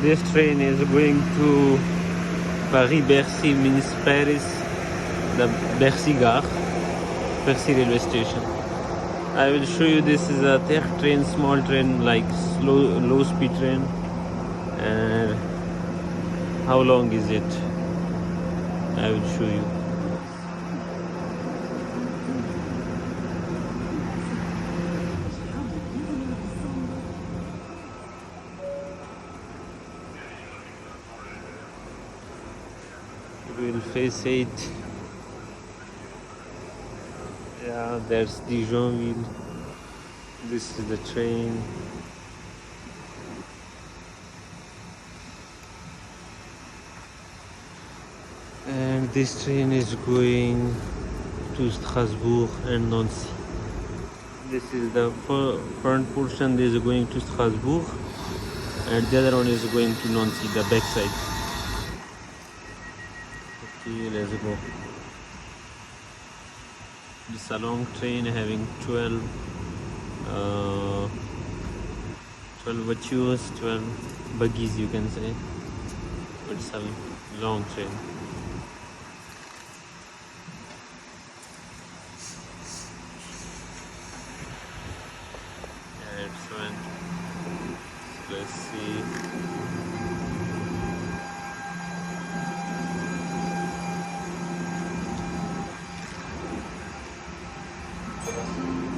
This train is going to Paris Bercy, means Paris, the Bercy Gare, Bercy railway station. I will show you. This is a TER train, small train, like low speed train. And how long is it? I will show you. We will face it. Yeah, there's Dijonville. This is the train. And this train is going to Strasbourg and Nancy. This is the front portion. This is going to Strasbourg, and the other one is going to Nancy, the back side. Okay, let's go. It's a long train having 12 voitures, 12 buggies, you can say. It's a long train. Yeah, it's went. Let's see.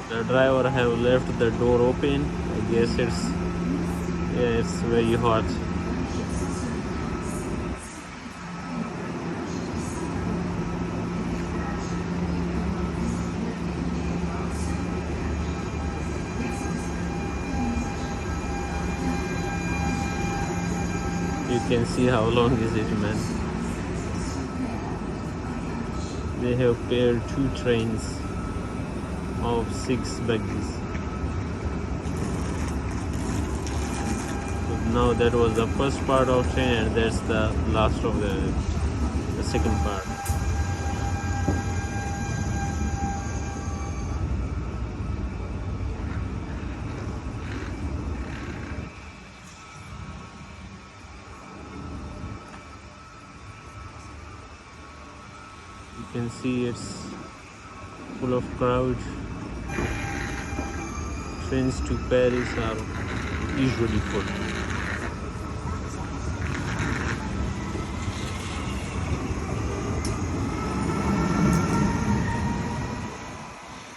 The driver have left the door open. I guess it's very hot. You can see how long is it, man. They have paired 2 trains of 6 buggies. So now that was the first part of train, and that's the last of the second part. You can see it's full of crowd. Trains to Paris are usually full.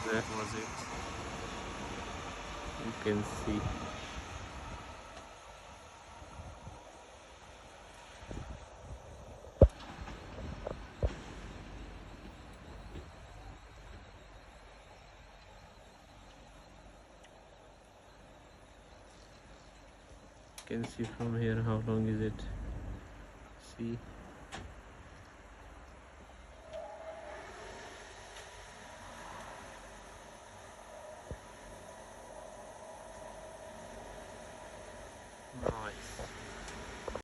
That was it. You can see. You can see from here how long is it. See.